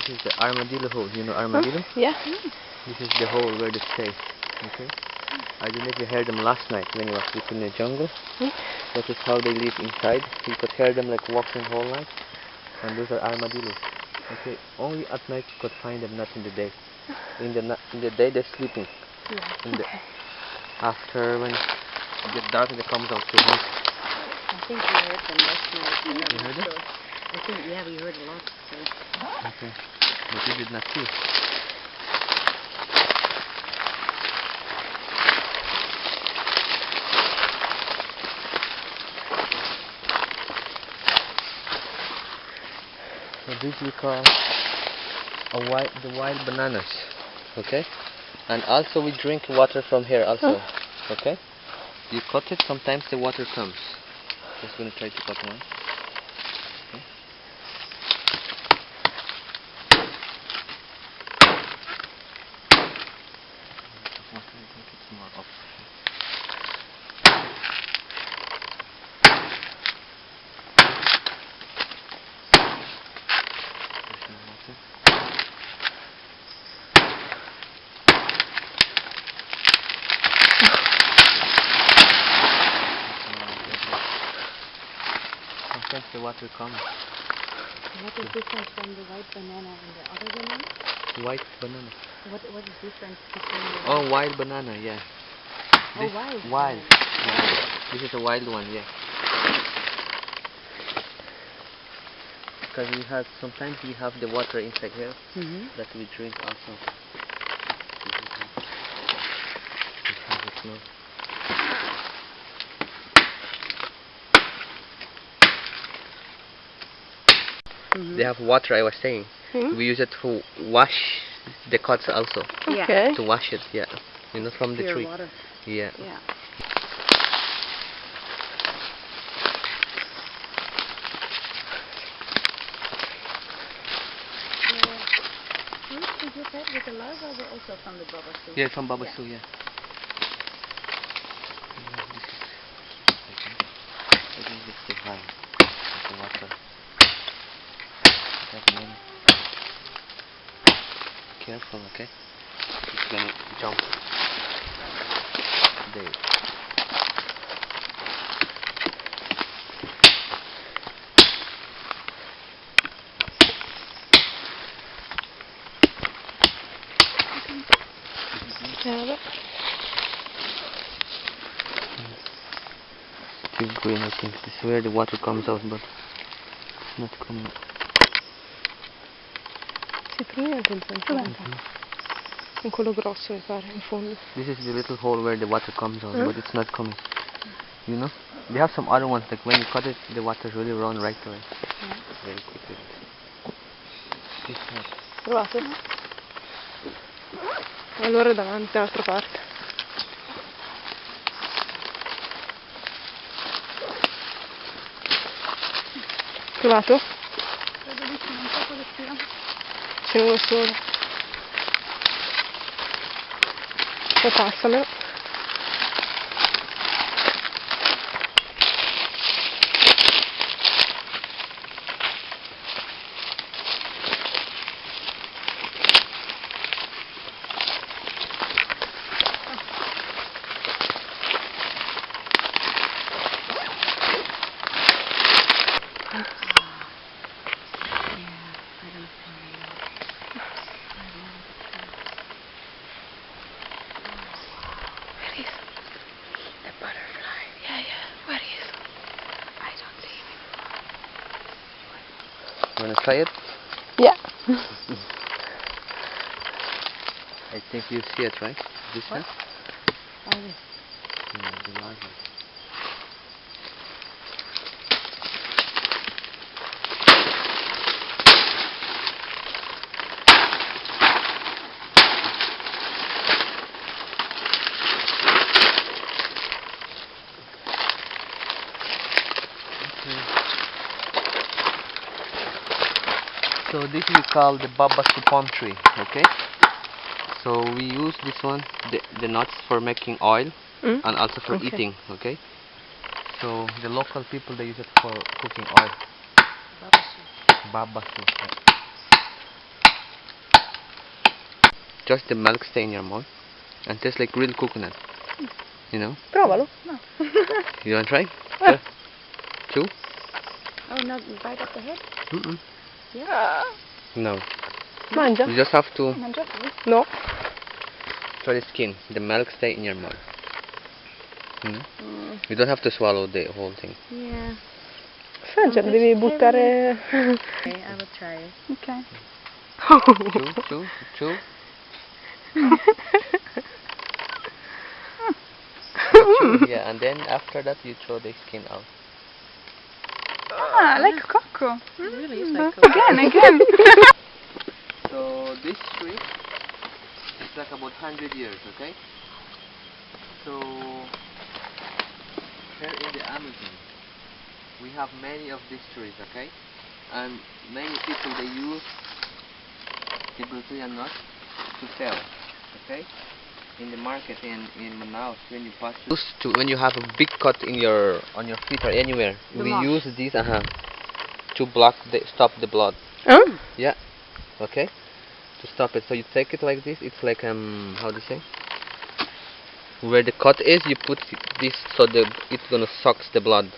This is the armadillo hole. You know armadillo? Yeah. This is the hole where they stay. Okay. I don't know if you heard them last night when you were sleeping in the jungle. That is how they live inside. You could hear them like walking whole night. And those are armadillos. Okay. Only at night you could find them, not in the day. In the day they're sleeping. Yeah. After when it gets dark, they come out to hunt. I think we heard them last night. You heard them? I think, yeah, we heard a lot. So. Okay. But you did not see. So this we call the wild bananas, okay? And also we drink water from here also, okay? You cut it, sometimes the water comes. Just gonna try to cut one. Okay. It's more up. Sometimes the water comes. What is different from the white banana and the other banana? White banana. What is different between the Oh, wild banana, yeah. Oh, wild. Wild. Yeah. This is a wild one, yeah. Because sometimes we have the water inside here that we drink also. We have it now. They have water, I was saying. We use it to wash the cuts also. Okay. To wash it, yeah. You know, from the pure tree. water. Yeah. Yeah. Did you say with the larva or also from the bubble soup? Yeah, from Babasu, yeah. I think this is the high. The water. That one. Careful, okay? It's gonna jump. There. Yeah. Still green, I think. This is where the water comes out, but it's not coming out. Sì, per me è interessante. Con quello grosso mi pare, in fondo. This is the little hole where the water comes out, but it's not coming. You know? They have some other ones, like when you cut it, the water really run right away. Very quickly. This one. Trovate? Allora davanti, dall'altra parte. Trovato? Credo di sì, non so cosa sia. C'è uno solo. O passamelo. You wanna try it? Yeah. I think you see it, right? This one? Oh, Yeah, the larva. So this we call the Babasu palm tree, okay? So we use this one, the nuts for making oil and also for eating, okay? So the local people, they use it for cooking oil. Babasu. Yeah. just the milk stay in your mouth and tastes like real coconut. You know? Provalo. No. You wanna try? Yeah. Chew? Oh, not right up the head? Mm-mm. Yeah. No. Mangia. You just have to Mangiato? No. try the skin. The milk stay in your mouth. Mm. You don't have to swallow the whole thing. Yeah. Francia, lo devi buttare... Okay, I will try it. Ok. Chew. Chew, yeah, and then after that you throw the skin out. Ah, like cocoa. It really is like coconut. Again. So this tree is like about 100 years, okay? So here in the Amazon we have many of these trees, okay? And many people they use the Brazilian nut to sell, okay? In the market in Manaus when you pass when you have a big cut in your on your feet or anywhere, The we moss. use these to block stop the blood. Huh? Yeah. Okay? To stop it. So you take it like this, it's like how do you say? Where the cut is, you put this so it's gonna sucks the blood.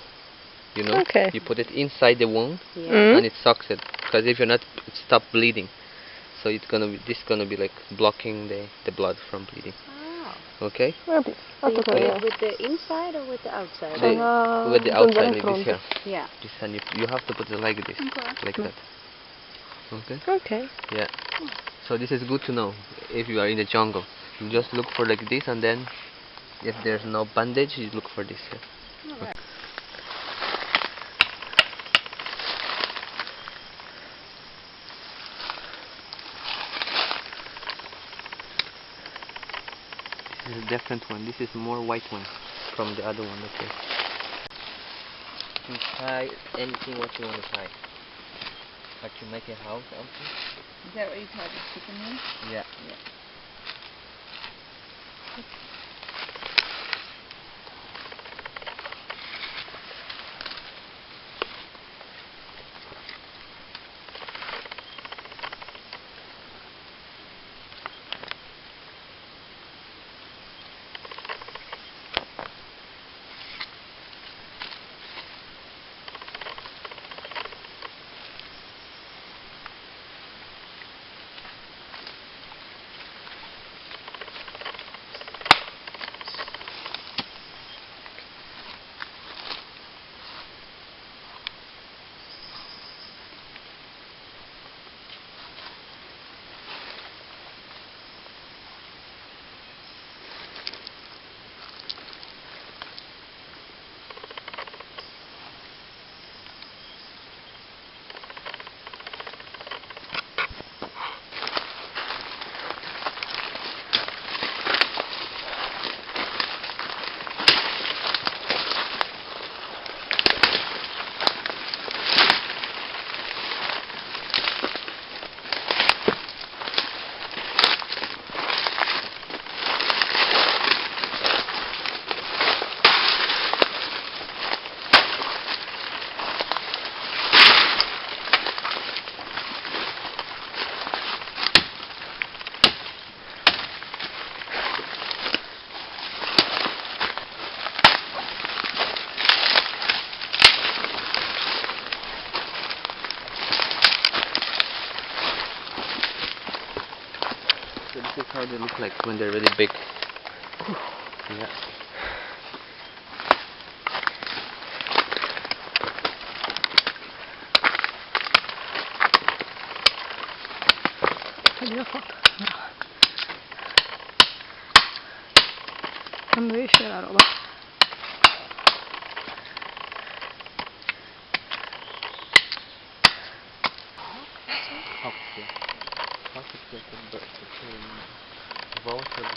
You know? Okay. You put it inside the wound Yeah. and it sucks it. Because if you're not, it stop bleeding. So it's gonna be gonna be like blocking the blood from bleeding. Oh. Okay? Vabbè, So you fatto put it che... with the inside or with the outside? With the outside like this here. Yeah. This and you have to put it like this. Okay. Like that. Okay? Ok. Yeah. So this is good to know if you are in the jungle. You just look for like this and then if there's no bandage you look for this here. Alright. This is a different one. This is more white one from the other one. Okay. You can try anything what you want to try. Like to make a house also. Is that what you call the chicken wing? Yeah. So this is how they look like when they're really big. Yeah. Taglio foto. Quando esce la roba. Hawks, yeah. Hawks is like a bird. Vulture.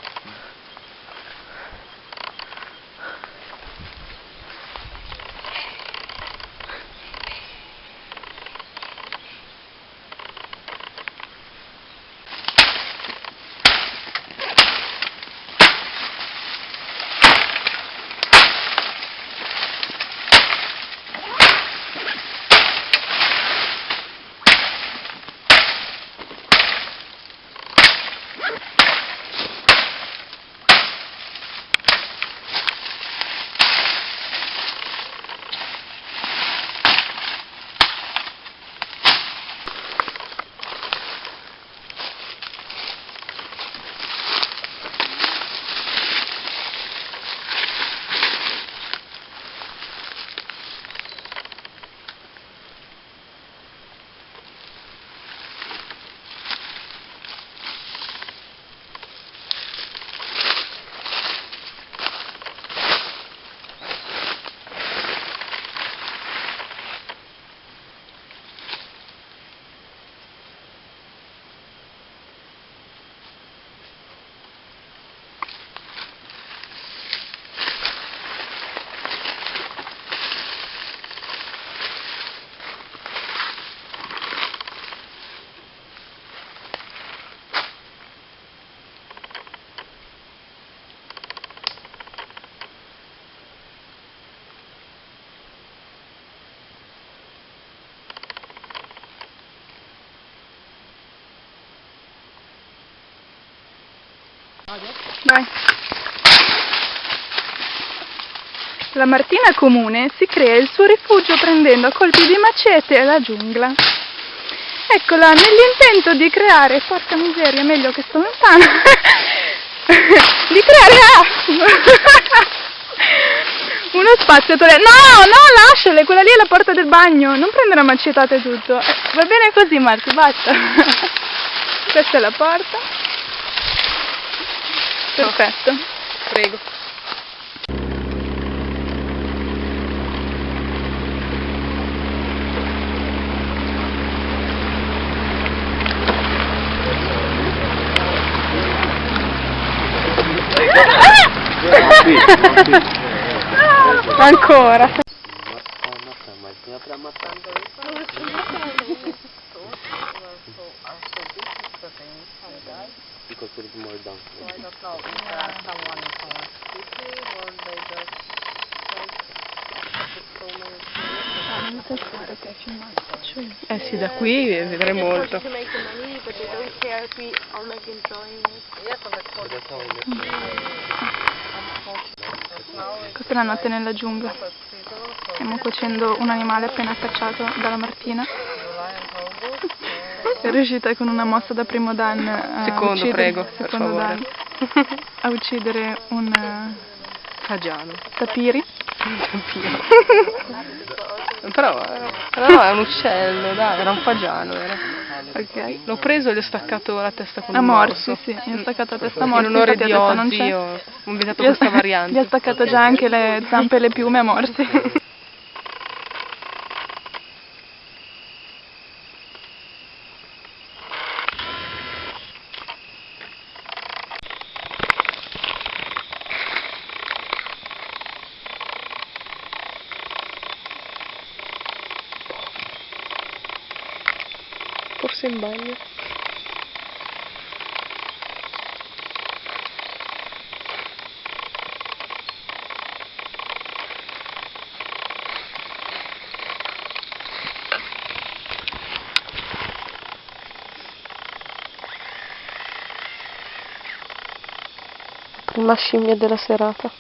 Vai. La martina comune si crea il suo rifugio prendendo a colpi di macete la giungla. Eccola, nell'intento di creare, porca miseria, meglio che sto lontano, di creare uno spazio no, lasciale, quella lì è la porta del bagno, non prendere a macetate tutto. Va bene così, Marti, basta. Questa è la porta. Perfetto. Prego. Ancora. Because put it more down. So I don't know if someone quickly or they just Sì, da qui vedrei molto. to make the money, but they don't care if we are like enjoying it. Yes, on the corner. Questa è la notte nella giungla. Stiamo cuocendo un animale appena cacciato dalla Martina. È riuscita con una mossa da primo dan a Secondo, uccidere, prego, per secondo favore. dan, a uccidere un Fagiano. tapiri. Però no, è un uccello, dai, era un fagiano. Ok. L'ho preso e gli ho staccato la testa con A un morsi, morso. sì, gli ho staccato la testa a morsi. In onore infatti di adesso non Ozzy c'è. ho inventato Gli ho questa sta- variante. Gli ho staccato già anche le zampe e le piume a morsi. Forse in bagno. Prima scimmia della serata.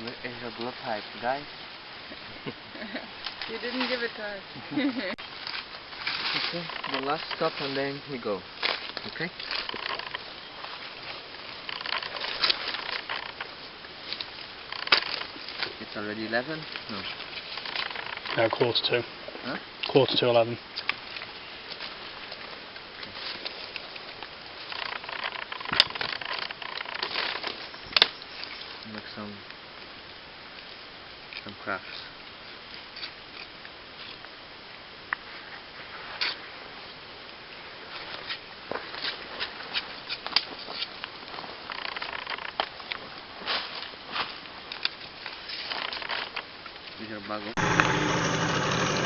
Where is your blood pipe, guys? You didn't give it to us. Okay, the last stop and then we go. Okay? It's already 11? No. No, 11:45. Huh? 11:45. Make some crafts. Is your bag on?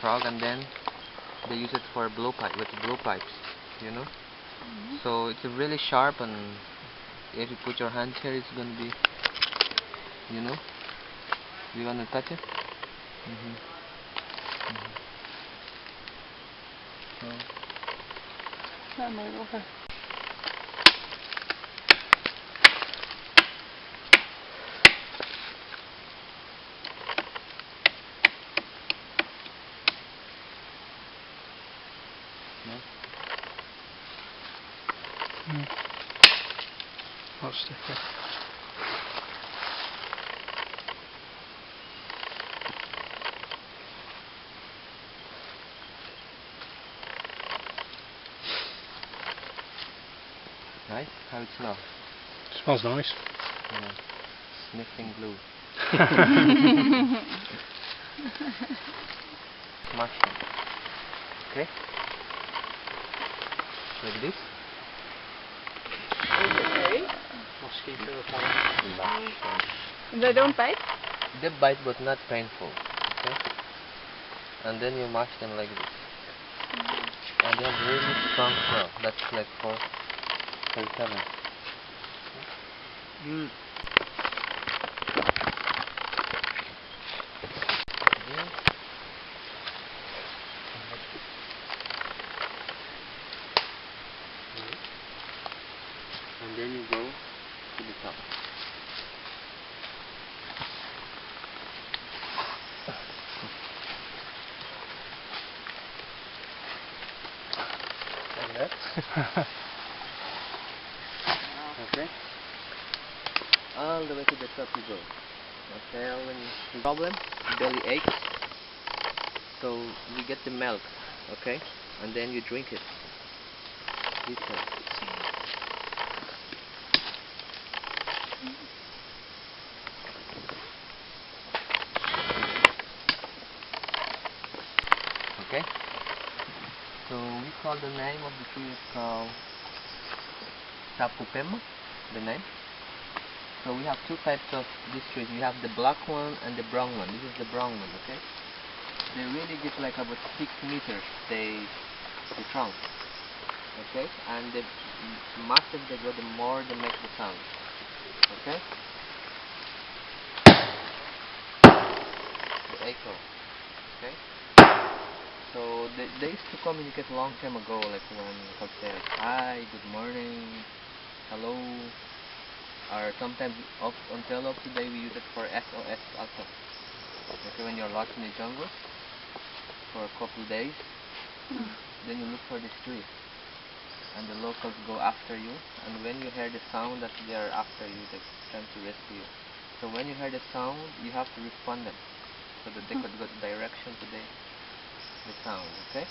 frog, and then they use it for blowpipes, you know. So it's really sharp, and if you put your hand here, it's gonna be, you know. You wanna touch it? Okay. Not sticky. Right? How it smells? Smells nice. Yeah. Sniffing glue. Smash them. Okay? Like this. Mosquito repellent. They don't bite? They bite, but not painful. Okay? And then you mash them like this. And they have really strong smell. That's like for 37. And then you go to the top. Like that. Okay. All the way to the top you go. Okay, when the problem, belly aches. So you get the milk, okay, and then you drink it. This way. Okay. So we call the name of the tree is called Sapupema, the name. So we have two types of these trees. We have the black one and the brown one. This is the brown one, okay? They really get like about 6 meters, the trunk, okay? And the massive they go, the more they make the sound, okay? The echo, okay? So they used to communicate a long time ago, like when people say like, hi, good morning, hello, or sometimes until of today we use it for SOS also. Okay, when you're lost in the jungle for a couple days, then you look for this tree, and the locals go after you, and when you hear the sound that they are after you, they come to rescue you. So when you hear the sound, you have to respond them, so that they could go direction to the sound, okay?